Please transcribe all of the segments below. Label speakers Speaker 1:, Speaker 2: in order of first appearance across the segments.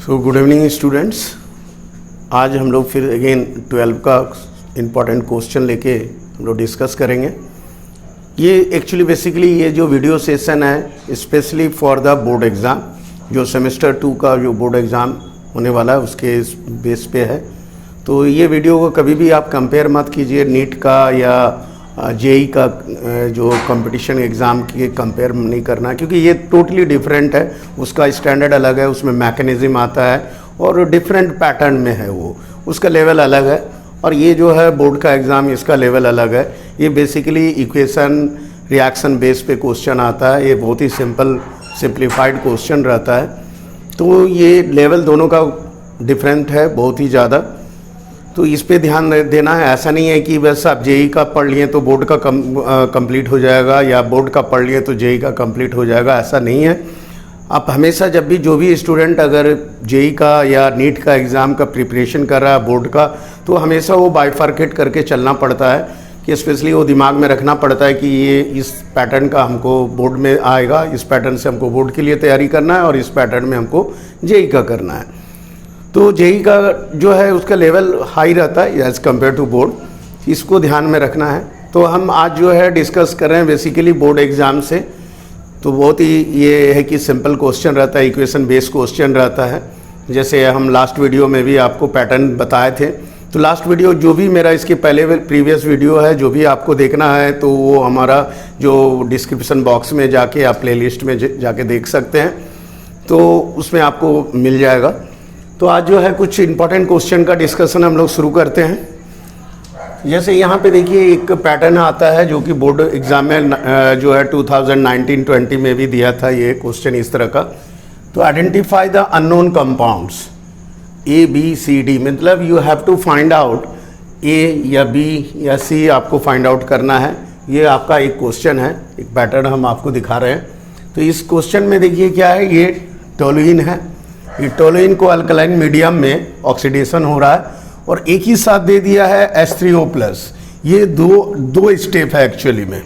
Speaker 1: So good evening students. आज हम लोग फिर अगेन 12 का इम्पॉर्टेंट क्वेश्चन लेके हम लोग डिस्कस करेंगे। ये एक्चुअली बेसिकली ये जो वीडियो सेशन है specially for the board exam, जो सेमेस्टर 2 का जो बोर्ड एग्ज़ाम होने वाला है उसके बेस पे है। तो ये वीडियो को कभी भी आप कंपेयर मत कीजिए नीट का या जेई का जो कंपटीशन एग्ज़ाम के कंपेयर नहीं करना, क्योंकि ये टोटली डिफरेंट है। उसका स्टैंडर्ड अलग है, उसमें मैकेनिज़्म आता है और डिफरेंट पैटर्न में है, वो उसका लेवल अलग है। और ये जो है बोर्ड का एग्ज़ाम, इसका लेवल अलग है। ये बेसिकली इक्वेशन रिएक्शन बेस पे क्वेश्चन आता है। ये बहुत ही सिंप्लीफाइड क्वेश्चन रहता है। तो ये लेवल दोनों का डिफरेंट है बहुत ही ज़्यादा, तो इस पे ध्यान देना है। ऐसा नहीं है कि बस आप जेई का पढ़ लिए तो बोर्ड का कंप्लीट हो जाएगा या बोर्ड का पढ़ लिए तो जेई का कंप्लीट हो जाएगा, ऐसा नहीं है। आप हमेशा जब भी जो भी स्टूडेंट अगर जेई का या नीट का एग्ज़ाम का प्रिपरेशन कर रहा है बोर्ड का, तो हमेशा वो बाइफर्केट करके चलना पड़ता है कि स्पेशली वो दिमाग में रखना पड़ता है कि ये इस पैटर्न का हमको बोर्ड में आएगा, इस पैटर्न से हमको बोर्ड के लिए तैयारी करना है और इस पैटर्न में हमको जेई का करना है। तो जेई का जो है उसका लेवल हाई रहता है एज़ कम्पेयर टू बोर्ड, इसको ध्यान में रखना है। तो हम आज जो है डिस्कस कर रहे हैं बेसिकली बोर्ड एग्ज़ाम से। तो बहुत ही ये है कि सिंपल क्वेश्चन रहता है, इक्वेशन बेस्ड क्वेश्चन रहता है। जैसे हम लास्ट वीडियो में भी आपको पैटर्न बताए थे। तो लास्ट वीडियो जो भी मेरा इसके पहले प्रीवियस वीडियो है, जो भी आपको देखना है तो वो हमारा जो डिस्क्रिप्शन बॉक्स में जाके आप प्लेलिस्ट में जाके देख सकते हैं, तो उसमें आपको मिल जाएगा। तो आज जो है कुछ इम्पॉर्टेंट क्वेश्चन का डिस्कशन हम लोग शुरू करते हैं। जैसे यहाँ पे देखिए एक पैटर्न आता है जो कि बोर्ड एग्ज़ाम में जो है 2019-20 में भी दिया था ये क्वेश्चन इस तरह का। तो identify the unknown compounds ABCD, मतलब you have to find out A या बी या सी आपको फाइंड आउट करना है। ये आपका एक क्वेश्चन है, एक पैटर्न हम आपको दिखा रहे हैं। तो इस क्वेश्चन में देखिए क्या है, ये टोलुइन है। ये टोलुइन को अल्कलाइन मीडियम में ऑक्सीडेशन हो रहा है और एक ही साथ दे दिया है H3O+। ये दो स्टेप है एक्चुअली में।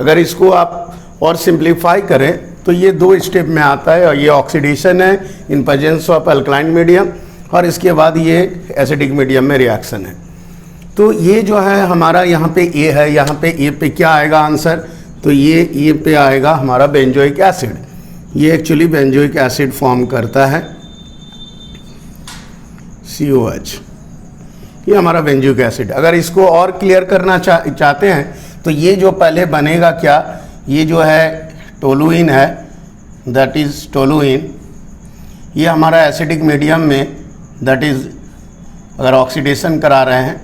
Speaker 1: अगर इसको आप और सिंप्लीफाई करें तो ये 2 स्टेप में आता है और ये ऑक्सीडेशन है in presence of alkaline medium, और इसके बाद ये एसिडिक मीडियम में रिएक्शन है। तो ये जो है हमारा यहाँ पे ए है, यहाँ पे ए पे क्या आएगा आंसर, तो ये ए पे आएगा हमारा बेंजोइक एसिड। ये एक्चुअली बेंजोइक एसिड फॉर्म करता है COH, ये हमारा बेंजोइक एसिड। अगर इसको और क्लियर करना चाहते हैं तो ये जो पहले बनेगा क्या, ये जो है टोलुइन है, दैट इज़ टोलुइन। ये हमारा एसिडिक मीडियम में दैट इज़ अगर ऑक्सीडेशन करा रहे हैं,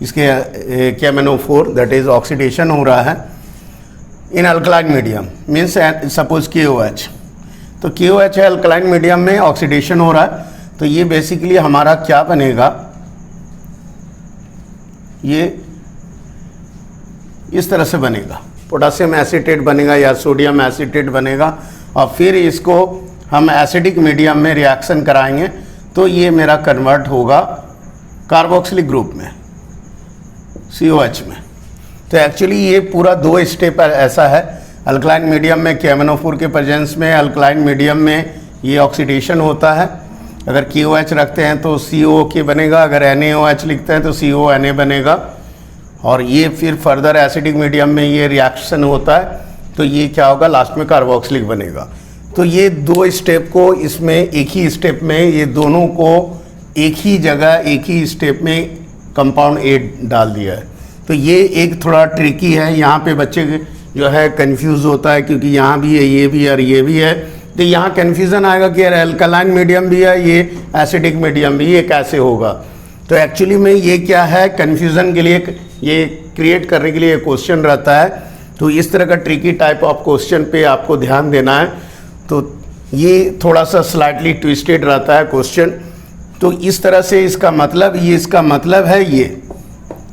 Speaker 1: इसके KMnO4 दैट इज़ ऑक्सीडेशन हो रहा है in alkaline medium, means suppose KOH। तो KOH है अल्कलाइन मीडियम में ऑक्सीडेशन हो रहा है। तो ये बेसिकली हमारा क्या बनेगा, ये इस तरह से बनेगा, पोटासियम एसीटेट बनेगा या सोडियम एसीटेट बनेगा। और फिर इसको हम एसिडिक मीडियम में रिएक्शन कराएंगे तो ये मेरा कन्वर्ट होगा कार्बोक्सिलिक ग्रुप में, COH में। तो एक्चुअली ये पूरा 2 स्टेप ऐसा है। अल्कलाइन मीडियम में KMnO4 के प्रेजेंस में अल्कलाइन मीडियम में ये ऑक्सीडेशन होता है। अगर KOH रखते हैं तो COK बनेगा, अगर NaOH लिखते हैं तो CONA बनेगा। और ये फिर फर्दर एसिडिक मीडियम में ये रिएक्शन होता है तो ये क्या होगा, लास्ट में कार्बोक्सिलिक बनेगा। तो ये 2 स्टेप को इसमें एक ही स्टेप में, ये दोनों को एक ही जगह एक ही स्टेप में कंपाउंड A डाल दिया है। तो ये एक थोड़ा ट्रिकी है, यहाँ पे बच्चे जो है कंफ्यूज होता है क्योंकि यहाँ भी है, ये भी है और ये भी है। तो यहाँ कन्फ्यूज़न आएगा कि यार अल्कलाइन मीडियम भी है, ये एसिडिक मीडियम भी, ये कैसे होगा। तो एक्चुअली में ये क्या है, कन्फ्यूज़न के लिए ये क्रिएट करने के लिए क्वेश्चन रहता है। तो इस तरह का ट्रिकी टाइप ऑफ क्वेश्चन पे आपको ध्यान देना है। तो ये थोड़ा सा स्लाइटली ट्विस्टेड रहता है क्वेश्चन। तो इस तरह से इसका मतलब, ये इसका मतलब है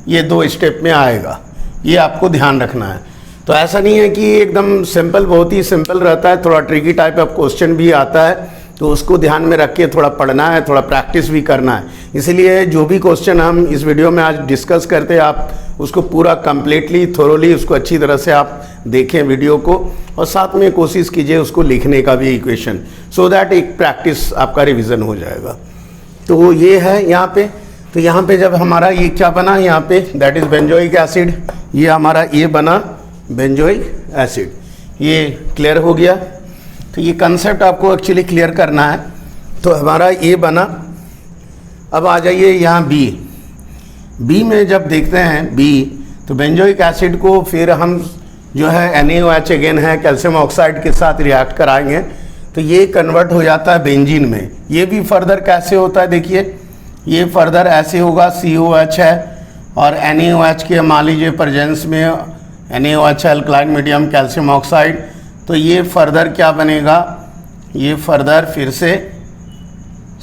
Speaker 1: ये 2 स्टेप में आएगा, ये आपको ध्यान रखना है। तो ऐसा नहीं है कि एकदम सिंपल, बहुत ही सिंपल रहता है, थोड़ा ट्रिकी टाइप ऑफ क्वेश्चन भी आता है। तो उसको ध्यान में रख के थोड़ा पढ़ना है, थोड़ा प्रैक्टिस भी करना है। इसलिए जो भी क्वेश्चन हम इस वीडियो में आज डिस्कस करते हैं, आप उसको पूरा कंप्लीटली थोरोली उसको अच्छी तरह से आप देखें वीडियो को और साथ में कोशिश कीजिए उसको लिखने का भी इक्वेशन, सो दैट एक प्रैक्टिस आपका रिवीजन हो जाएगा। तो ये है यहाँ पे। तो यहाँ पे जब हमारा ये क्या बना यहाँ पे, दैट इज़ बेंजोइक एसिड, ये हमारा ये बना बेंजोइक एसिड, ये क्लियर हो गया। तो ये कंसेप्ट आपको एक्चुअली क्लियर करना है। तो हमारा ये बना। अब आ जाइए यहाँ बी में जब देखते हैं बी, तो बेंजोइक एसिड को फिर हम जो है NaOH अगेन है कैल्शियम ऑक्साइड के साथ रिएक्ट कराएंगे, तो ये कन्वर्ट हो जाता है बेंजीन में। ये भी फर्दर कैसे होता है देखिए, ये फर्दर ऐसे होगा, COH है और NaOH के मान लीजिए प्रेजेंस में NaOH alkaline medium calcium oxide, तो ये फर्दर क्या बनेगा, ये फर्दर फिर से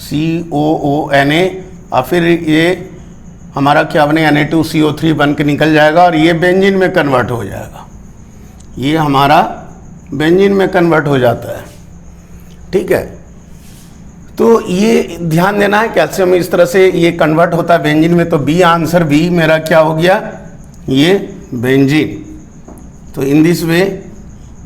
Speaker 1: COONA और फिर ये हमारा क्या बने Na2CO3 बन के निकल जाएगा और ये बेंजीन में कन्वर्ट हो जाएगा। ये हमारा बेंजीन में कन्वर्ट हो जाता है, ठीक है। तो ये ध्यान देना है, कैल्शियम इस तरह से ये कन्वर्ट होता है बेंजीन में। तो बी आंसर बी मेरा क्या हो गया, ये बेंजीन। तो इन दिस वे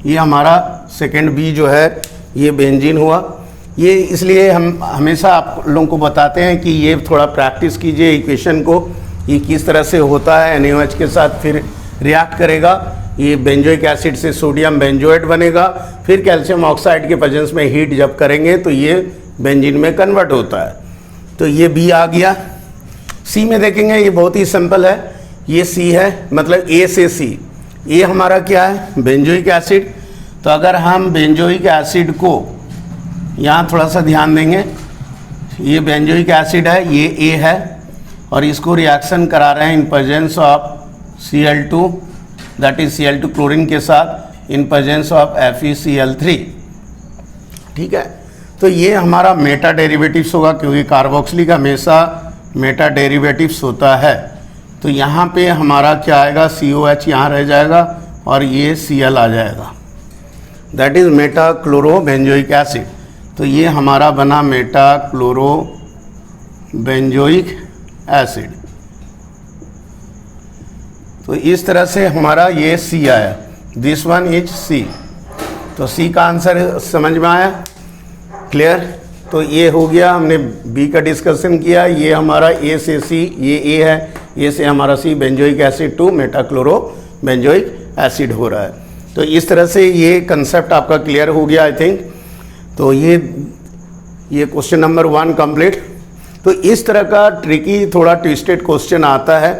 Speaker 1: ये हमारा सेकंड बी जो है ये बेंजीन हुआ। ये इसलिए हम हमेशा आप लोगों को बताते हैं कि ये थोड़ा प्रैक्टिस कीजिए इक्वेशन को, ये किस तरह से होता है। NaOH के साथ फिर रिएक्ट करेगा, ये बेंजोइक एसिड से सोडियम बेंजोएट बनेगा, फिर कैल्शियम ऑक्साइड के प्रेजेंस में हीट जब करेंगे तो ये बेंजीन में कन्वर्ट होता है। तो ये बी आ गया। सी में देखेंगे, ये बहुत ही सिंपल है, ये सी है, मतलब ए से सी। ये हमारा क्या है, बेंजोइक एसिड। तो अगर हम बेंजोइक एसिड को यहाँ थोड़ा सा ध्यान देंगे, ये बेंजोइक एसिड है, ये ए है और इसको रिएक्शन करा रहे हैं in presence of Cl2, that is Cl2 chlorine के साथ इन प्रेजेंस ऑफ FeCl3, ठीक है। तो ये हमारा मेटा डेरिवेटिव्स होगा, क्योंकि कार्बोक्सिलिक हमेशा मेटा डेरिवेटिव्स होता है। तो यहाँ पे हमारा क्या आएगा, COH यहाँ रह जाएगा और ये Cl आ जाएगा, that is Meta chloro benzoic acid. तो ये हमारा बना मेटा क्लोरो बेंजोइक एसिड। तो इस तरह से हमारा ये सी आया, दिस वन इज सी। तो सी का आंसर समझ में आया, क्लियर। तो ये हो गया, हमने बी का डिस्कशन किया। ये हमारा ए से सी, ये ए है, ए से हमारा C, benzoic acid to meta chloro benzoic acid हो रहा है। तो इस तरह से ये कंसेप्ट आपका क्लियर हो गया आई थिंक। तो ये क्वेश्चन नंबर 1 कंप्लीट। तो इस तरह का ट्रिकी थोड़ा ट्विस्टेड क्वेश्चन आता है,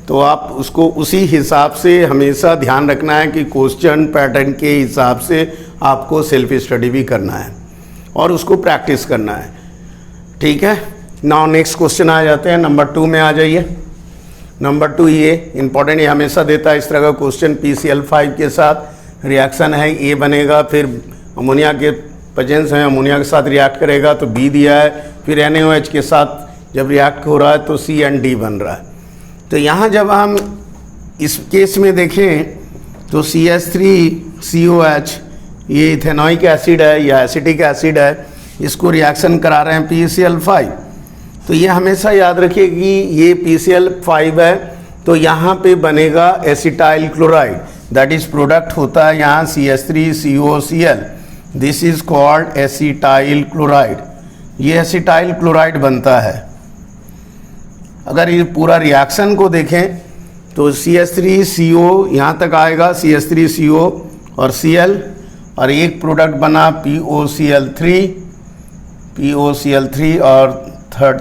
Speaker 1: तो आप उसको उसी हिसाब से हमेशा ध्यान रखना है कि क्वेश्चन पैटर्न के हिसाब से आपको सेल्फ स्टडी भी करना है और उसको प्रैक्टिस करना है, ठीक है। नाउ नेक्स्ट क्वेश्चन आ जाते हैं, नंबर 2 में आ जाइए। नंबर 2 ये इंपॉर्टेंट, ये हमेशा देता है इस तरह का क्वेश्चन। PCl5 के साथ रिएक्शन है, ए बनेगा, फिर अमोनिया के प्रेजेंस है, अमोनिया के साथ रिएक्ट करेगा तो बी दिया है, फिर NaOH के साथ जब रिएक्ट हो रहा है तो C and D बन रहा है। तो यहाँ जब हम इस केस में देखें तो CH3COH ये इथेनॉइक एसिड है या एसिटिक एसिड है, इसको रिएक्शन करा रहे हैं PCl5। तो ये हमेशा याद रखिए कि ये PCl5 है, तो यहाँ पे बनेगा acetyl chloride, that is product होता है यहाँ CH3COCl, this is called acetyl chloride. ये एसिटाइल क्लोराइड बनता है। अगर ये पूरा रिएक्शन को देखें तो CH3CO यहाँ तक आएगा, CH3CO और Cl, और एक प्रोडक्ट बना POCl3 और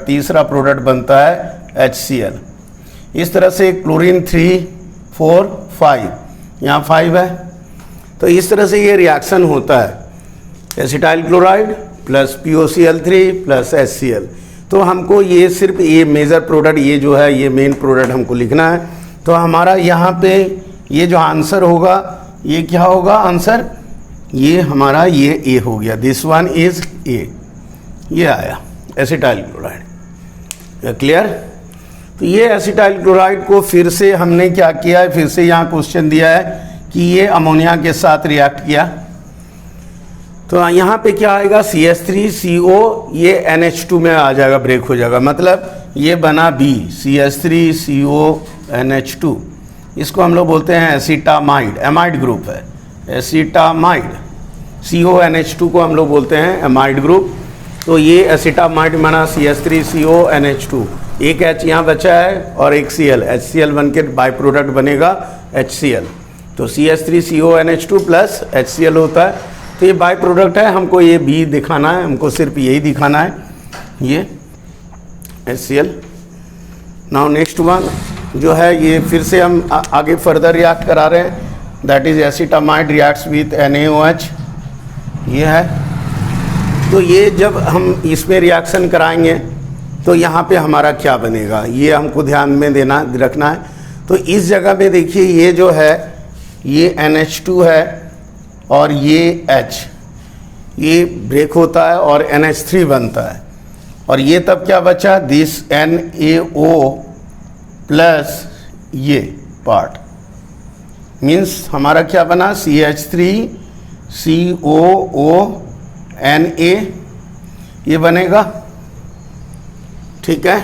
Speaker 1: तीसरा प्रोडक्ट बनता है HCl। इस तरह से क्लोरीन 3, 4, 5, यहाँ 5 है। तो इस तरह से ये रिएक्शन होता है, acetyl chloride plus POCl3 plus HCl। तो हमको ये सिर्फ ये मेजर प्रोडक्ट, ये जो है ये मेन प्रोडक्ट हमको लिखना है। तो हमारा यहाँ पे ये जो आंसर होगा ये क्या होगा आंसर, ये हमारा ये ए हो गया, दिस वन इज ए, ये आया एसिटाइल क्लोराइड, क्लियर। तो ये एसिटाइल क्लोराइड को फिर से हमने क्या किया है, फिर से यहाँ क्वेश्चन दिया है कि ये अमोनिया के साथ रिएक्ट किया, तो यहाँ पे क्या आएगा CH3CO, ये NH2 में आ जाएगा, ब्रेक हो जाएगा, मतलब ये बना B CH3CO NH2, इसको हम लोग बोलते हैं एसिटामाइड, एमाइड ग्रुप है, एसिटामाइड। CONH2 को हम लोग बोलते हैं एमाइड ग्रुप। तो ये एसिटामाइड माना CH3CONH2, एक H यहाँ बचा है और एक Cl, HCl बन के बाई प्रोडक्ट बनेगा HCl। तो CH3CONH2 प्लस HCl होता है। तो ये बाई प्रोडक्ट है, हमको ये B दिखाना है, हमको सिर्फ यही दिखाना है, ये HCl। नाउ नेक्स्ट वन जो है ये फिर से हम आगे फर्दर रिएक्ट करा रहे हैं, that is acetamide reacts with NaOH, ये है। तो ये जब हम इसमें रिएक्शन कराएंगे तो यहाँ पे हमारा क्या बनेगा, ये हमको ध्यान में रखना है। तो इस जगह पे देखिए ये जो है ये NH2 है और ये H, ये ब्रेक होता है और NH3 बनता है। और ये तब क्या बचा, दिस NaO प्लस ये पार्ट, मीन्स हमारा क्या बना, CH3COONA, ये बनेगा, ठीक है।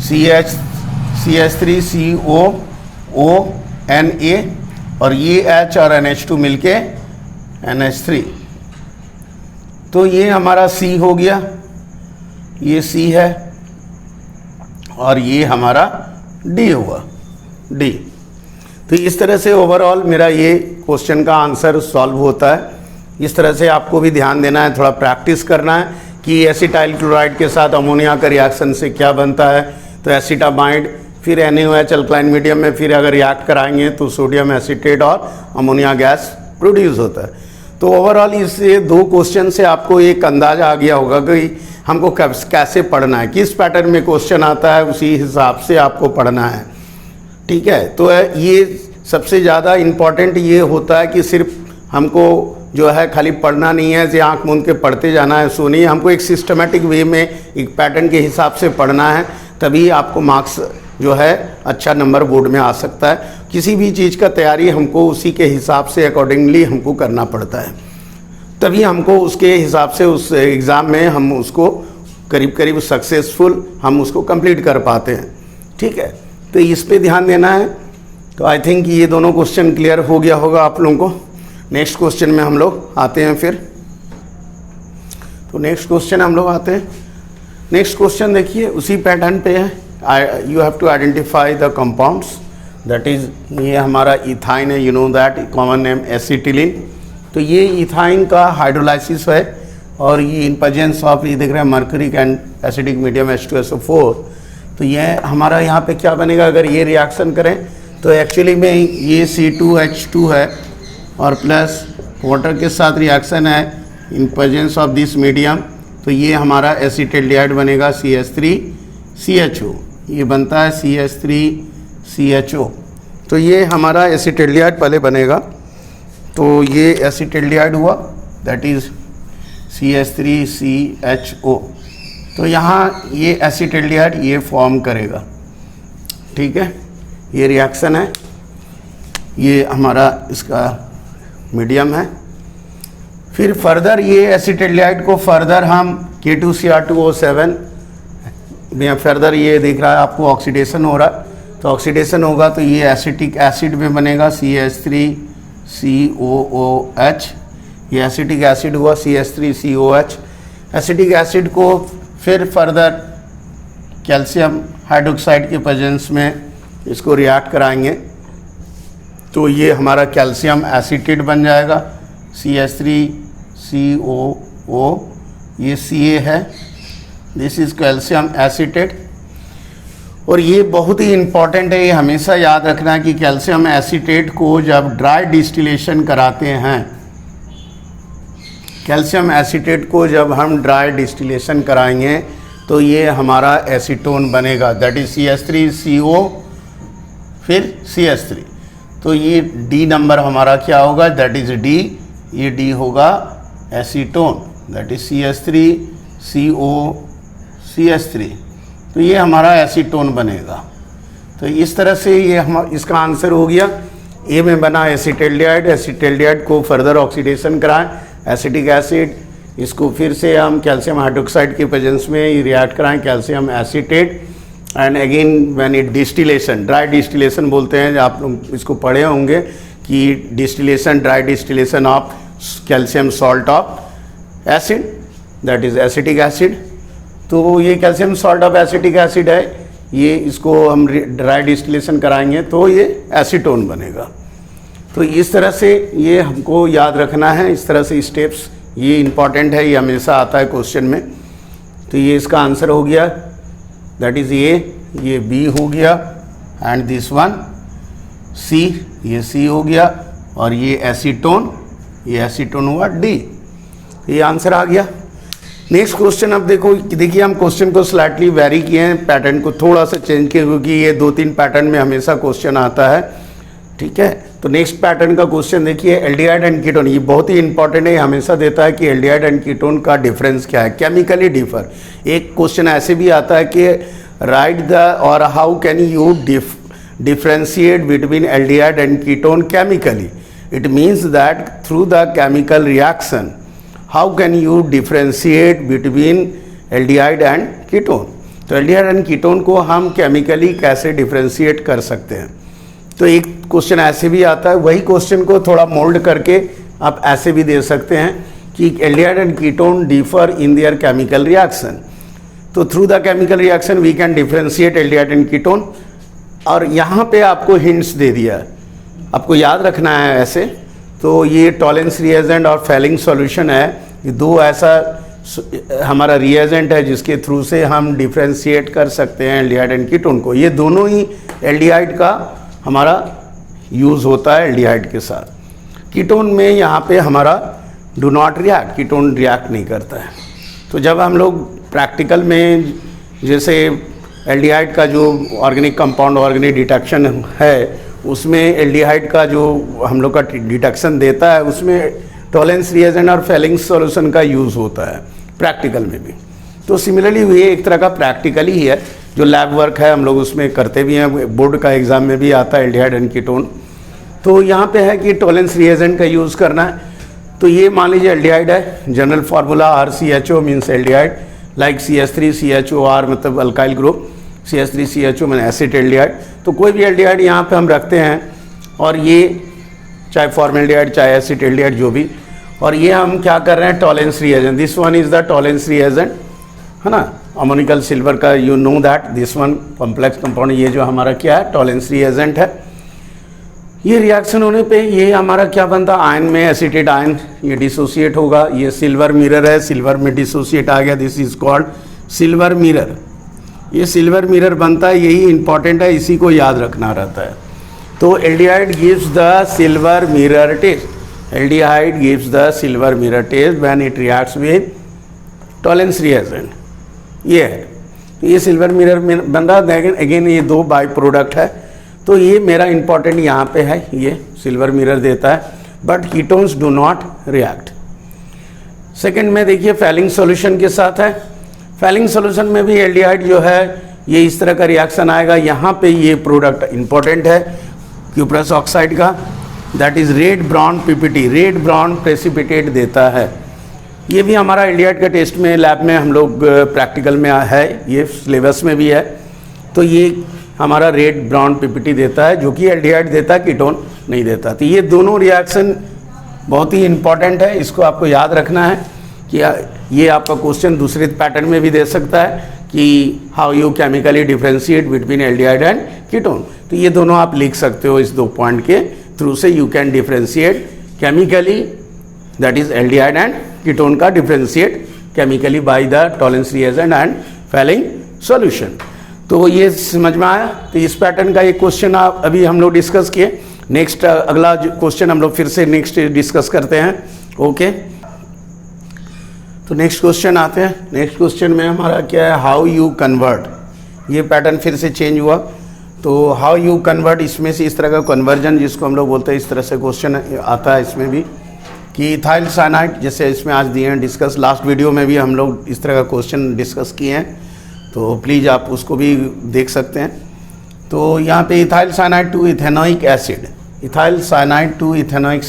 Speaker 1: CH3COONA और ये H और NH2 मिलके NH3। तो ये हमारा C हो गया, ये C है और ये हमारा D हुआ, D। तो इस तरह से ओवरऑल मेरा ये क्वेश्चन का आंसर सॉल्व होता है। इस तरह से आपको भी ध्यान देना है, थोड़ा प्रैक्टिस करना है कि एसिटाइल क्लोराइड के साथ अमोनिया का रिएक्शन से क्या बनता है। तो एसिटामाइड, फिर NaOH अल्कलाइन मीडियम में फिर अगर रिएक्ट कराएंगे तो सोडियम एसीटेट और अमोनिया गैस प्रोड्यूस होता है। तो ओवरऑल इससे दो क्वेश्चन से आपको एक अंदाज़ा आ गया होगा कि हमको कैसे पढ़ना है, किस पैटर्न में क्वेश्चन आता है उसी हिसाब से आपको पढ़ना है, ठीक है। तो ये सबसे ज़्यादा इम्पॉर्टेंट ये होता है कि सिर्फ हमको जो है खाली पढ़ना नहीं है, जो आँख मूंद के पढ़ते जाना है, सो नहीं, हमको एक सिस्टमेटिक वे में एक पैटर्न के हिसाब से पढ़ना है, तभी आपको मार्क्स जो है अच्छा नंबर बोर्ड में आ सकता है। किसी भी चीज़ का तैयारी हमको उसी के हिसाब से अकॉर्डिंगली हमको करना पड़ता है, तभी हमको उसके हिसाब से उस एग्ज़ाम में हम उसको करीब करीब सक्सेसफुल हम उसको कंप्लीट कर पाते हैं, ठीक है। तो इस पे ध्यान देना है। तो आई थिंक ये दोनों क्वेश्चन क्लियर हो गया होगा आप लोगों को। नेक्स्ट क्वेश्चन में हम लोग आते हैं फिर। तो नेक्स्ट क्वेश्चन हम लोग आते हैं। नेक्स्ट क्वेश्चन देखिए उसी पैटर्न पे है, you have to identify the compounds, that is ये हमारा इथाइन है, you know that, common name acetylene. तो ये इथाइन का हाइड्रोलाइसिस है और ये इन प्रेजेंस ऑफ, ये देख रहे हैं mercuric and acidic medium H2SO4। तो ये हमारा यहाँ पे क्या बनेगा, अगर ये रिएक्शन करें तो एक्चुअली में ये C2H2 है और प्लस वाटर के साथ रिएक्शन है in presence of this medium. तो ये हमारा एसिटाल्डिहाइड बनेगा CH3CHO, ये बनता है CH3CHO। तो ये हमारा एसिटाल्डिहाइड पहले बनेगा, तो ये एसिटाल्डिहाइड हुआ, दैट इज़ CH3CHO। तो यहाँ ये एसिटाल्डिहाइड ये फॉर्म करेगा, ठीक है। ये रिएक्शन है, ये हमारा इसका मीडियम है। फिर फर्दर ये एसिटाल्डिहाइड को फर्दर हम K2Cr2O7 में फर्दर ये दिख रहा है आपको ऑक्सीडेशन हो रहा है। तो ऑक्सीडेशन होगा तो ये एसिटिक एसिड में बनेगा CH3COOH, ये एसिटिक एसिड हुआ CH3COH। एसिटिक एसिड को फिर फर्दर कैल्शियम हाइड्रोक्साइड के प्रेजेंस में इसको रिएक्ट कराएंगे तो ये हमारा कैल्शियम एसीटेट बन जाएगा CH3COO, ये Ca है, दिस इज़ कैल्शियम एसीटेट। और ये बहुत ही इम्पॉर्टेंट है, ये हमेशा याद रखना है कि कैल्शियम एसीटेट को जब ड्राई डिस्टिलेशन कराते हैं, कैल्शियम एसीटेट को जब हम ड्राई डिस्टिलेशन कराएंगे तो ये हमारा एसीटोन बनेगा, दैट इज CH3CO फिर CH3। तो ये D नंबर हमारा क्या होगा, दैट इज D, ये D होगा एसीटोन, दैट इज CH3COCH3। तो ये हमारा एसीटोन बनेगा। तो इस तरह से ये हम इसका आंसर हो गया। ए में बना एसिटाल्डिहाइड, एसिटाल्डिहाइड को फर्दर ऑक्सीडेशन कराएं, एसिटिक एसिड, इसको फिर से हम कैल्शियम हाइड्रोक्साइड के प्रेजेंस में रिएक्ट कराएं calcium acetate, and again when it distillation, dry distillation बोलते हैं, आप लोग इसको पढ़े होंगे कि distillation, dry distillation of calcium salt of acid, that is acetic acid. तो ये calcium salt of acetic acid है, ये इसको हम ड्राई डिस्टिलेशन कराएंगे तो ये एसीटोन बनेगा। तो इस तरह से ये हमको याद रखना है, इस तरह से स्टेप्स, ये इंपॉर्टेंट है, ये हमेशा आता है क्वेश्चन में। तो ये इसका आंसर हो गया, दैट इज़ ये बी हो गया, एंड दिस वन सी, ये सी हो गया, और ये एसीटोन हुआ डी। ये आंसर आ गया। नेक्स्ट क्वेश्चन अब देखिए हम क्वेश्चन को स्लाइटली वेरी किए हैं, पैटर्न को थोड़ा सा चेंज किए, क्योंकि ये 2-3 पैटर्न में हमेशा क्वेश्चन आता है, ठीक है। तो नेक्स्ट पैटर्न का क्वेश्चन देखिए, एल्डिहाइड एंड कीटोन, ये बहुत ही इंपॉर्टेंट है, हमेशा देता है कि एल्डिहाइड एंड कीटोन का डिफरेंस क्या है, केमिकली डिफर। एक क्वेश्चन ऐसे भी आता है कि राइट द और how can you differentiate between aldehyde and ketone chemically. It means that through the chemical reaction, how can you differentiate between aldehyde and ketone? तो aldehyde and ketone को हम केमिकली कैसे डिफ्रेंशिएट कर सकते हैं। तो एक क्वेश्चन ऐसे भी आता है, वही क्वेश्चन को थोड़ा मोल्ड करके आप ऐसे भी दे सकते हैं कि aldehyde and ketone differ in their chemical reaction. तो through the chemical reaction we can differentiate aldehyde and ketone। और यहाँ पे आपको हिंट्स दे दिया है, आपको याद रखना है ऐसे। तो ये टॉलेंस रिएजेंट और फेलिंग सॉल्यूशन है, ये दो ऐसा हमारा रिएजेंट है जिसके थ्रू से हम डिफ्रेंशिएट कर सकते हैं एल्डिहाइड एंड कीटोन को। ये दोनों ही एल्डिहाइड का हमारा यूज़ होता है एल्डिहाइड के साथ। कीटोन में यहाँ पे हमारा do not react, ketone react नहीं करता है। तो जब हम लोग प्रैक्टिकल में जैसे एल्डिहाइड का जो ऑर्गेनिक कंपाउंड ऑर्गेनिक डिटेक्शन है, उसमें एल्डिहाइड का जो हम लोग का डिटेक्शन देता है, उसमें टॉलेंस रिएजेंट और फेलिंग सॉल्यूशन का यूज़ होता है प्रैक्टिकल में भी। तो सिमिलरली ये एक तरह का प्रैक्टिकल ही है, जो लैब वर्क है हम लोग उसमें करते भी हैं, बोर्ड का एग्ज़ाम में भी आता है एल्डिहाइड एंड कीटोन। तो यहाँ पे है कि टॉलेंस रिएजेंट का यूज़ करना है। तो ये मान लीजिए एल्डिहाइड है, general formula RCHO means aldehyde, like CH3CHOR मतलब अल्काइल ग्रुप, CH3CHO मैंने एसिड एल्डिहाइड। तो कोई भी एल्डिहाइड यहाँ पे हम रखते हैं, और ये चाहे फॉर्मेल्डिहाइड चाहे एसिड एल्डिहाइड जो भी, और ये हम क्या कर रहे हैं Tollens reagent, this one is the Tollens reagent, है ना। अमोनिकल सिल्वर का you know that this one complex compound, ये जो हमारा क्या है टॉलेंस रिएजेंट है। ये रिएक्शन होने पे ये हमारा क्या बनता है, आयन में एसिटेट आयन ये डिसोसिएट होगा। ये सिल्वर मिरर है, सिल्वर में डिसोसिएट आ गया, this is called silver mirror. ये सिल्वर मिरर बनता है, यही इंपॉर्टेंट है, इसी को याद रखना रहता है। तो aldehyde gives the silver mirror test, aldehyde gives the silver mirror test when it reacts with Tollens reagent, ये है। तो ये सिल्वर मिरर बन रहा है, अगेन ये दो बाई प्रोडक्ट है। तो ये मेरा इंपॉर्टेंट यहाँ पे है, ये सिल्वर मिरर देता है, but ketones do not react. Second में देखिए फेलिंग सॉल्यूशन के साथ है। फेलिंग सॉल्यूशन में भी एल्डिहाइड जो है ये इस तरह का रिएक्शन आएगा। यहाँ पे ये प्रोडक्ट इंपॉर्टेंट है क्यूप्रस ऑक्साइड का, that is red brown PPT, red brown precipitate देता है। ये भी हमारा एल्डिहाइड का टेस्ट में लैब में हम लोग प्रैक्टिकल में है, ये सिलेबस में भी है। तो ये हमारा रेड ब्राउन PPT देता है, जो कि एल्डिहाइड देता है, कीटोन नहीं देता। तो ये दोनों रिएक्शन बहुत ही इंपॉर्टेंट है, इसको आपको याद रखना है कि ये आपका क्वेश्चन दूसरे पैटर्न में भी दे सकता है कि how you chemically differentiate between aldehyde and ketone. तो ये दोनों आप लिख सकते हो, इस दो पॉइंट के थ्रू से you can differentiate chemically, that is aldehyde and ketone का differentiate chemically by the Tollens reagent and Fehling solution. तो ये समझ में आया। तो इस पैटर्न का एक क्वेश्चन अभी हम लोग डिस्कस किए। नेक्स्ट अगला क्वेश्चन हम लोग फिर से नेक्स्ट डिस्कस करते हैं, ओके। तो नेक्स्ट क्वेश्चन आते हैं। नेक्स्ट क्वेश्चन में हमारा क्या है, हाउ यू कन्वर्ट। ये पैटर्न फिर से चेंज हुआ। तो हाउ यू कन्वर्ट, इसमें से इस तरह का कन्वर्जन जिसको हम लोग बोलते हैं, इस तरह से क्वेश्चन आता है इसमें भी कि इथाइल साइनाइड, जैसे इसमें आज दिए हैं डिस्कस, लास्ट वीडियो में भी हम लोग इस तरह का क्वेश्चन डिस्कस किए हैं, तो प्लीज़ आप उसको भी देख सकते हैं। तो यहाँ पे ethyl cyanide to ethanoic acid, ethyl cyanide to ethanoic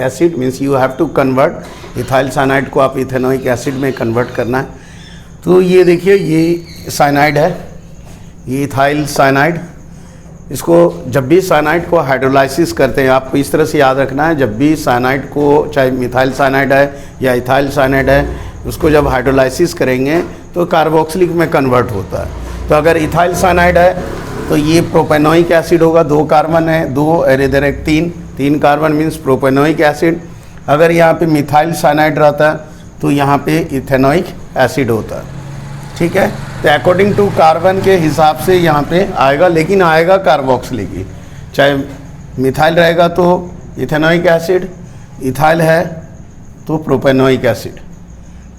Speaker 1: acid means you have to convert, ethyl cyanide को आप इथेनोइक एसिड में कन्वर्ट करना है। तो ये देखिए ये साइनाइड है, ये इथाइल साइनाइड। इसको जब भी साइनाइड को हाइड्रोलाइसिस करते हैं, आपको इस तरह से याद रखना है, जब भी साइनाइड को, चाहे मिथाइल साइनाइड है या इथाइल साइनाइड है, उसको जब हाइड्रोलाइसिस करेंगे तो कार्बोक्सिलिक में कन्वर्ट होता है। तो अगर इथाइल साइनाइड है तो ये प्रोपेनोइक एसिड होगा, 2 कार्बन है, 2 इधर एक 3 कार्बन मीन्स प्रोपेनोइक एसिड। अगर यहाँ पे मिथाइल साइनाइड रहता है तो यहाँ पे इथेनोइक एसिड होता है, ठीक है। तो अकॉर्डिंग टू कार्बन के हिसाब से यहाँ पे आएगा, लेकिन आएगा कार्बोक्सिलिक ही। चाहे मिथाइल रहेगा तो इथेनोइक एसिड, इथाइल है तो प्रोपेनोइक एसिड,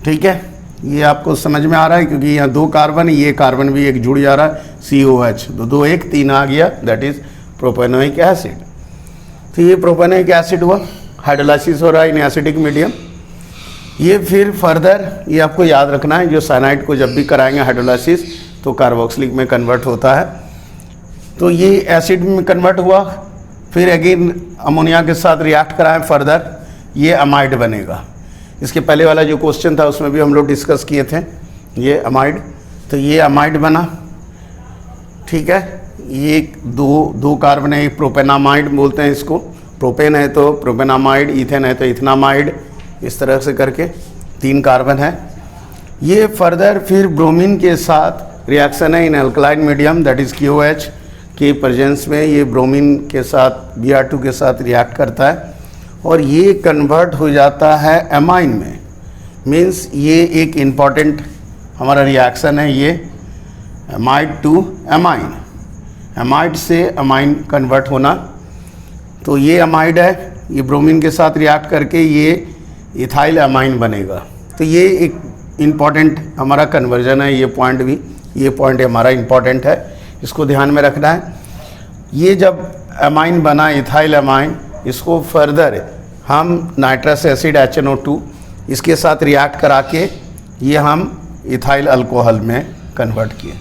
Speaker 1: ठीक है। ये आपको समझ में आ रहा है, क्योंकि यहाँ 2 कार्बन, ये कार्बन भी एक जुड़ जा रहा है, COH, तो 2 1 3 आ गया, दैट इज प्रोपेनोइक एसिड। तो ये प्रोपेनोइक एसिड हुआ, हाइड्रोलाइसिस हो रहा है इन एसिडिक मीडियम। ये फिर फर्दर ये आपको याद रखना है, जो साइनाइड को जब भी कराएंगे हाइड्रोलाइसिस तो कार्बोक्सिलिक में कन्वर्ट होता है। तो ये एसिड में कन्वर्ट हुआ, फिर अगेन अमोनिया के साथ रिएक्ट कराएं फर्दर, ये अमाइड बनेगा। इसके पहले वाला जो क्वेश्चन था उसमें भी हम लोग डिस्कस किए थे ये अमाइड। तो ये अमाइड बना, ठीक है। ये 2 कार्बन है, प्रोपेनामाइड बोलते हैं इसको। प्रोपेन है तो प्रोपेनामाइड, इथेन है तो इथेनामाइड, इस तरह से करके 3 कार्बन है। ये फर्दर फिर ब्रोमीन के साथ रिएक्शन है in alkaline medium, that is KOH के प्रेजेंस में ये ब्रोमीन के साथ Br2 के साथ रिएक्ट करता है और ये कन्वर्ट हो जाता है एमाइन में। मीन्स ये एक इम्पॉर्टेंट हमारा रिएक्शन है, ये एमाइड टू एमाइन, एमाइड से अमाइन कन्वर्ट होना। तो ये अमाइड है, ये ब्रोमीन के साथ रिएक्ट करके ये इथाइल अमाइन बनेगा। तो ये एक इम्पॉर्टेंट हमारा कन्वर्जन है, ये पॉइंट भी, ये पॉइंट हमारा इम्पॉर्टेंट है, इसको ध्यान में रखना है। ये जब अमाइन बना इथाइल अमाइन, इसको फर्दर हम नाइट्रस एसिड HNO2 इसके साथ रिएक्ट करा के ये हम इथाइल अल्कोहल में कन्वर्ट किए।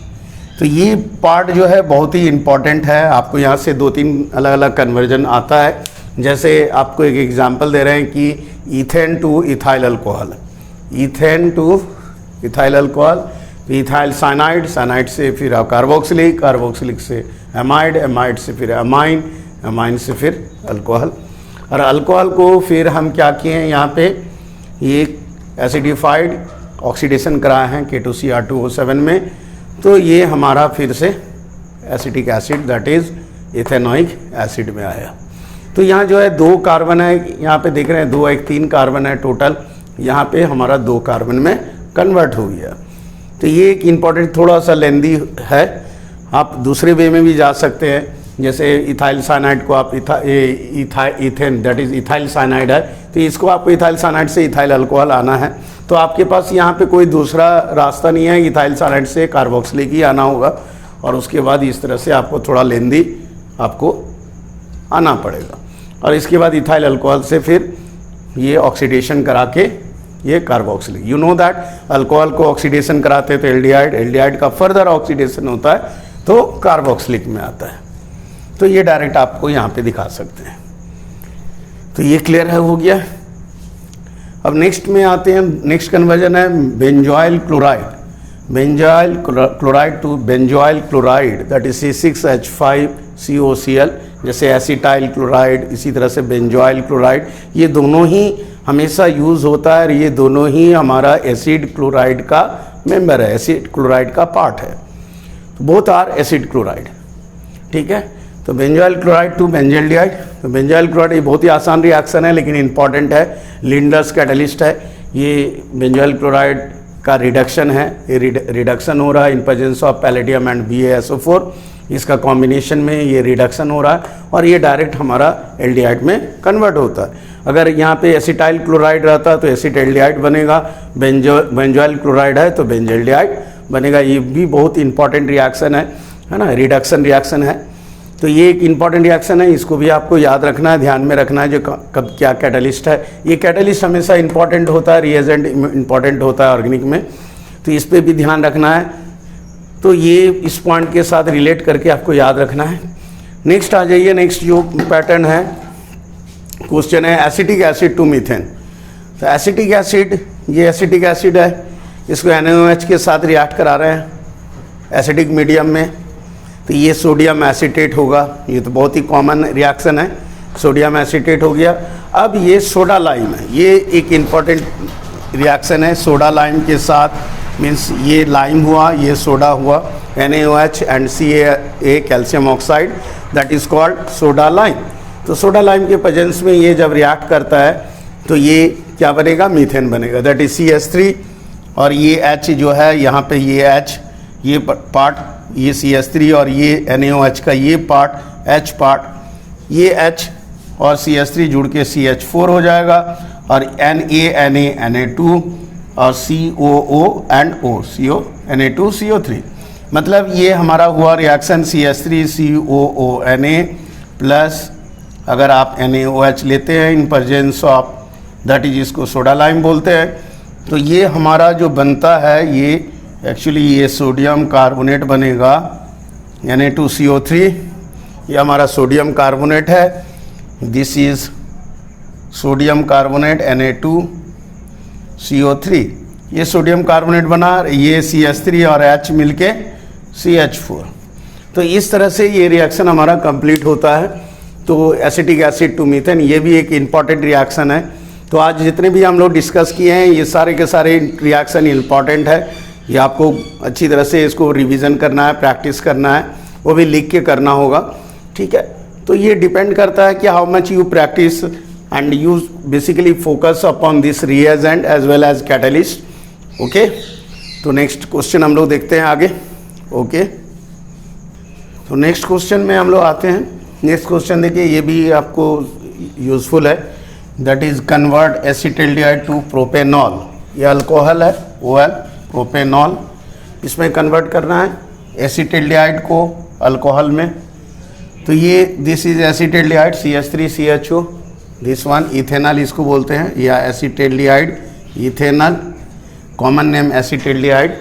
Speaker 1: तो ये पार्ट जो है बहुत ही इम्पॉर्टेंट है। आपको यहाँ से 2-3 अलग अलग कन्वर्जन आता है। जैसे आपको एक एग्जांपल दे रहे हैं कि ethane two ethyl alcohol, ethane two ethyl alcohol, ethyl cyanide, cyanide से फिर कार्बोक्सिलिक, कार्बोक्सिलिक से एमाइड, एमाइड से फिर अमाइन, अमाइन से फिर अल्कोहल। और अल्कोहल को फिर हम क्या किए हैं, यहाँ पे ये एसिडिफाइड ऑक्सीडेशन कराए हैं K2Cr2O7 में, तो ये हमारा फिर से acetic acid that is ethanoic acid में आया। तो यहाँ जो है 2 कार्बन है, यहाँ पे देख रहे हैं 2 1 3 कार्बन है टोटल, यहाँ पे हमारा 2 कार्बन में कन्वर्ट हो गया। तो ये एक इम्पॉर्टेंट, थोड़ा सा लेंदी है, आप दूसरे वे में भी जा सकते हैं। जैसे इथाइल साइनाइड को आप ethane that is ethyl cyanide है, तो इसको आपको इथाइल साइनाइड से इथाइल अल्कोहल आना है, तो आपके पास यहाँ पे कोई दूसरा रास्ता नहीं है, इथाइल साइनाइड से कार्बोक्सिलिक ही आना होगा। और उसके बाद इस तरह से आपको थोड़ा लेंदी आपको आना पड़ेगा। और इसके बाद इथाइल अल्कोहल से फिर ये ऑक्सीडेशन करा के ये carboxylic, you know that alcohol को ऑक्सीडेशन कराते तो एल्डिहाइड, एल्डिहाइड का फर्दर ऑक्सीडेशन होता है तो कार्बोक्सिलिक में आता है। तो ये डायरेक्ट आपको यहाँ पे दिखा सकते हैं। तो ये क्लियर है, हो गया। अब नेक्स्ट में आते हैं, नेक्स्ट कन्वर्जन है benzoyl chloride, benzoyl chloride to benzoyl chloride that is C6H5COCl, जैसे एसिटाइल क्लोराइड, इसी तरह से बेंजोइल क्लोराइड, ये दोनों ही हमेशा यूज़ होता है और ये दोनों ही हमारा एसिड क्लोराइड का मेंबर है, एसिड क्लोराइड का पार्ट है। तो बोथ आर एसिड क्लोराइड, ठीक है। तो बेंजोइल क्लोराइड टू बेंजल्डिहाइड, तो बेंजोइल क्लोराइड ये बहुत ही आसान रिएक्शन है लेकिन इंपॉर्टेंट है, लिंडर्स कैटलिस्ट है। ये बेंजोइल क्लोराइड का रिडक्शन है, ये रिडक्शन हो रहा है in presence of palladium and BaSO4, इसका कॉम्बिनेशन में ये रिडक्शन हो रहा है और ये डायरेक्ट हमारा एल्डिहाइड में कन्वर्ट होता है। अगर यहाँ पे एसिटाइल क्लोराइड रहता तो एसिटाल्डिहाइड बनेगा, बेंजोइल क्लोराइड है तो बेंजल्डिहाइड बनेगा। ये भी बहुत इंपॉर्टेंट रिएक्शन है ना, रिडक्शन रिएक्शन है। तो ये एक इम्पॉर्टेंट रिएक्शन है, इसको भी आपको याद रखना है, ध्यान में रखना है जो कब क्या कैटलिस्ट है। ये कैटलिस्ट हमेशा इंपॉर्टेंट होता है, रिएजेंट इंपॉर्टेंट होता है ऑर्गेनिक में, तो इस पर भी ध्यान रखना है। तो ये इस पॉइंट के साथ रिलेट करके आपको याद रखना है। नेक्स्ट आ जाइए, नेक्स्ट जो पैटर्न है क्वेश्चन है एसिटिक एसिड टू मीथेन। तो एसिटिक एसिड, ये एसिटिक एसिड है, इसको NaOH के साथ रिएक्ट करा रहे हैं एसिडिक मीडियम में, तो ये सोडियम एसीटेट होगा, ये तो बहुत ही कॉमन रिएक्शन है, सोडियम एसीटेट हो गया। अब ये सोडा लाइम है, ये एक इम्पॉर्टेंट रिएक्शन है सोडा लाइम के साथ, मीन्स ये लाइम हुआ, ये सोडा हुआ, NaOH and CaA calcium oxide, that is called soda lime. तो सोडा लाइम के प्रेजेंस में ये जब रिएक्ट करता है तो ये क्या बनेगा, मीथेन बनेगा, दैट इज CH3। और ये H जो है यहाँ पे ये H, ये पार्ट, ये CH3 और ये NaOH का ये पार्ट H पार्ट, ये H और CH3 जुड़ के CH4 हो जाएगा, और Na और COO and O, Na2 CO3। मतलब ये हमारा हुआ रिएक्शन CH3COONA प्लस, अगर आप NaOH लेते हैं in presence of, that is इसको सोडा लाइम बोलते हैं। तो ये हमारा जो बनता है ये एक्चुअली ये सोडियम कार्बोनेट बनेगा, Na2CO3, ये हमारा सोडियम कार्बोनेट है, this is sodium carbonate Na2CO3, ये सोडियम कार्बोनेट बना, ये CH3 और H मिलके CH4। तो इस तरह से ये रिएक्शन हमारा कंप्लीट होता है। तो एसिटिक एसिड टू मीथेन, ये भी एक इम्पॉर्टेंट रिएक्शन है। तो आज जितने भी हम लोग डिस्कस किए हैं ये सारे के सारे रिएक्शन इम्पॉर्टेंट है, ये आपको अच्छी तरह से इसको रिवीजन करना है, प्रैक्टिस करना है, वो भी लिख के करना होगा, ठीक है। तो ये डिपेंड करता है कि how much you practise and you basically focus upon this reagent as well as catalyst. Okay, तो नेक्स्ट क्वेश्चन हम लोग देखते हैं आगे। ओके, तो नेक्स्ट क्वेश्चन में हम लोग आते हैं। नेक्स्ट क्वेश्चन देखिए, ये भी आपको यूजफुल है, that is convert acetaldehyde to propanol. ये अल्कोहल है OL, प्रोपेनॉल, इसमें कन्वर्ट करना है एसिटिल्डिहाइड को अल्कोहल में। तो ये this is acetaldehyde CH3CHO, this one ethanol इसको बोलते हैं, या acetaldehyde ethanol, common name acetaldehyde.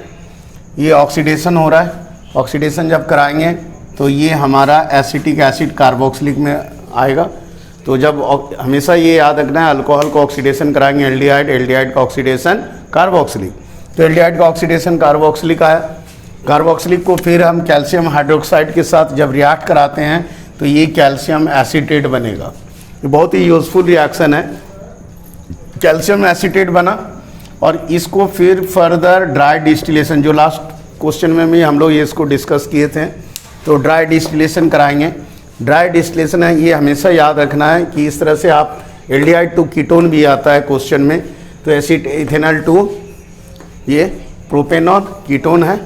Speaker 1: ये ऑक्सीडेशन हो रहा है, ऑक्सीडेशन जब कराएंगे तो ये हमारा एसिटिक एसिड कार्बोक्सिलिक में आएगा। तो जब हमेशा ये याद रखना है, अल्कोहल को ऑक्सीडेशन कराएंगे एल्डिहाइड, एल्डिहाइड का ऑक्सीडेशन कार्बोक्सिलिक। तो एल्डिहाइड का ऑक्सीडेशन कार्बोक्सिलिक आया, कार्बोक्सिलिक को फिर हम कैल्शियम हाइड्रोक्साइड के साथ जब रिएक्ट कराते हैं तो ये कैल्शियम एसीटेट बनेगा। ये बहुत ही यूजफुल रिएक्शन है, कैल्शियम एसीटेट बना, और इसको फिर फर्दर ड्राई डिस्टिलेशन, जो लास्ट क्वेश्चन में भी हम लोग ये इसको डिस्कस किए थे, तो ड्राई डिस्टिलेशन कराएंगे। ड्राई डिस्टिलेशन है, ये हमेशा याद रखना है कि इस तरह से आप एल्डिहाइड टू कीटोन भी आता है क्वेश्चन में, तो एसिड इथेनॉल टू ये प्रोपेनॉल कीटोन है,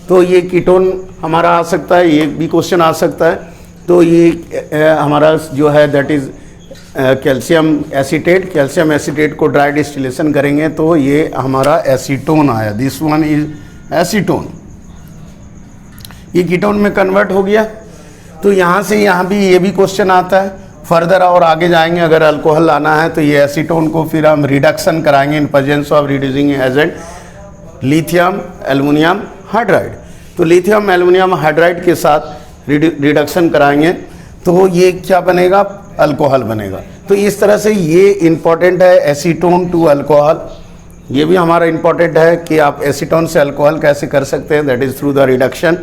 Speaker 1: तो ये कीटोन हमारा आ सकता है, ये भी क्वेश्चन आ सकता है। तो ये हमारा जो है that is calcium acetate, calcium acetate को ड्राई डिस्टिलेशन करेंगे तो ये हमारा एसीटोन आया, दिस वन इज एसीटोन, ये कीटोन में कन्वर्ट हो गया। तो यहाँ से यहाँ भी ये भी क्वेश्चन आता है, फर्दर और आगे जाएंगे, अगर अल्कोहल लाना है तो ये एसीटोन को फिर हम रिडक्शन कराएंगे in presence of reducing agent lithium aluminium hydride. तो लिथियम एल्युमिनियम हाइड्राइड के साथ रिडक्शन कराएंगे तो ये क्या बनेगा, अल्कोहल बनेगा। तो इस तरह से ये इम्पॉर्टेंट है, एसीटोन टू अल्कोहल, ये भी हमारा इम्पॉर्टेंट है कि आप एसीटोन से अल्कोहल कैसे कर सकते हैं, that is through the reduction.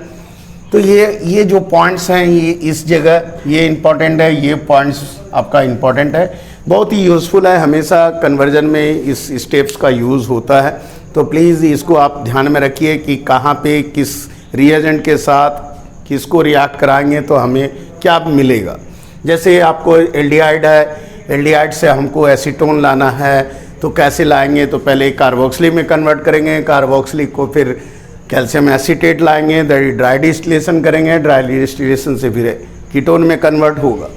Speaker 1: तो ये जो पॉइंट्स हैं ये इस जगह ये इम्पॉर्टेंट है, ये पॉइंट्स आपका इम्पॉर्टेंट है, बहुत ही यूज़फुल है, हमेशा कन्वर्जन में इस स्टेप्स का यूज़ होता है। तो प्लीज़ इसको आप ध्यान में रखिए कि कहाँ पे किस रिएजेंट के साथ किसको रिएक्ट कराएंगे तो हमें क्या मिलेगा। जैसे आपको एल्डिहाइड है, एल्डिहाइड से हमको एसीटोन लाना है तो कैसे लाएंगे, तो पहले कार्बोक्सिलिक में कन्वर्ट करेंगे, कार्बोक्सिलिक को फिर कैल्शियम एसीटेट लाएंगे, ड्राई डिस्टिलेशन करेंगे, ड्राई डिस्टिलेशन से फिर कीटोन में कन्वर्ट होगा,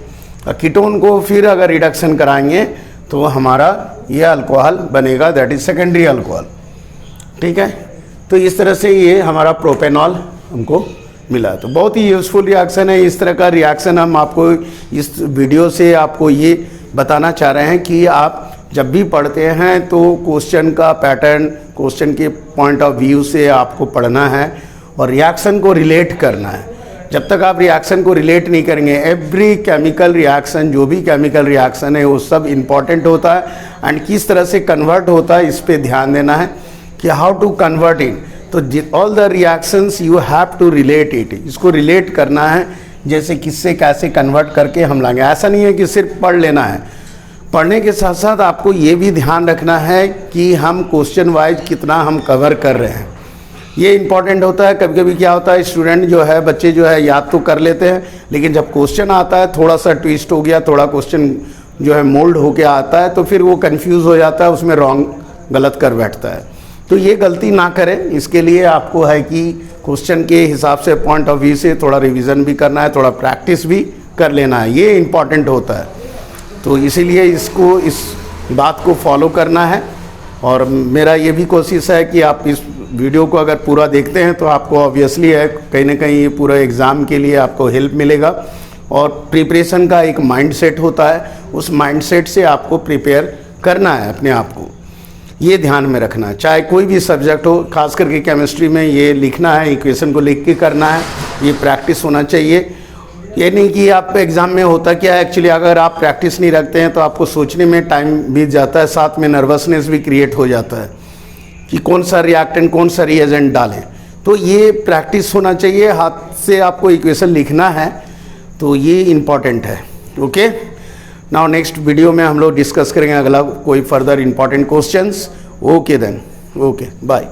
Speaker 1: और कीटोन को फिर अगर रिडक्शन कराएंगे तो हमारा ये अल्कोहल बनेगा, दैट इज सेकेंडरी अल्कोहल, ठीक है। तो इस तरह से ये हमारा प्रोपेनॉल हमको मिला। तो बहुत ही यूज़फुल रिएक्शन है, इस तरह का रिएक्शन हम आपको इस वीडियो से आपको ये बताना चाह रहे हैं कि आप जब भी पढ़ते हैं तो क्वेश्चन का पैटर्न, क्वेश्चन के पॉइंट ऑफ व्यू से आपको पढ़ना है और रिएक्शन को रिलेट करना है। जब तक आप रिएक्शन को रिलेट नहीं करेंगे, एवरी केमिकल रिएक्शन, जो भी केमिकल रिएक्शन है वो सब इम्पॉर्टेंट होता है, एंड किस तरह से कन्वर्ट होता है इस पे ध्यान देना है कि हाउ टू कन्वर्ट इन। तो all the reactions you have to relate it, इसको रिलेट करना है, जैसे किससे कैसे कन्वर्ट करके हम लाएंगे। ऐसा नहीं है कि सिर्फ पढ़ लेना है, पढ़ने के साथ साथ आपको ये भी ध्यान रखना है कि हम क्वेश्चन वाइज कितना हम कवर कर रहे हैं, ये इंपॉर्टेंट होता है। कभी कभी क्या होता है, स्टूडेंट जो है, बच्चे जो है याद तो कर लेते हैं, लेकिन जब क्वेश्चन आता है थोड़ा सा ट्विस्ट हो गया, थोड़ा क्वेश्चन जो है मोल्ड होके आता है, तो फिर वो कंफ्यूज हो जाता है, उसमें रॉन्ग गलत कर बैठता है। तो ये गलती ना करें, इसके लिए आपको है कि क्वेश्चन के हिसाब से पॉइंट ऑफ व्यू से थोड़ा रिवीजन भी करना है, थोड़ा प्रैक्टिस भी कर लेना है, ये इम्पॉर्टेंट होता है। तो इसीलिए इसको, इस बात को फॉलो करना है। और मेरा ये भी कोशिश है कि आप इस वीडियो को अगर पूरा देखते हैं तो आपको ऑब्वियसली है कहीं ना कहीं ये पूरा एग्ज़ाम के लिए आपको हेल्प मिलेगा। और प्रिपरेशन का एक माइंडसेट होता है, उस माइंडसेट से आपको प्रिपेयर करना है अपने आप को, ये ध्यान में रखना है। चाहे कोई भी सब्जेक्ट हो, खास करके केमिस्ट्री में ये लिखना है, इक्वेशन को लिख के करना है, ये प्रैक्टिस होना चाहिए। ये नहीं कि आप एग्ज़ाम में होता क्या है एक्चुअली, अगर आप प्रैक्टिस नहीं रखते हैं तो आपको सोचने में टाइम बीत जाता है, साथ में नर्वसनेस भी क्रिएट हो जाता है कि कौन सा रिएक्टेंट कौन सा रिएजेंट डालें। तो ये प्रैक्टिस होना चाहिए, हाथ से आपको इक्वेशन लिखना है, तो ये इम्पॉर्टेंट है। ओके, नाउ नेक्स्ट वीडियो में हम लोग डिस्कस करेंगे अगला कोई further important questions. Okay then, okay bye.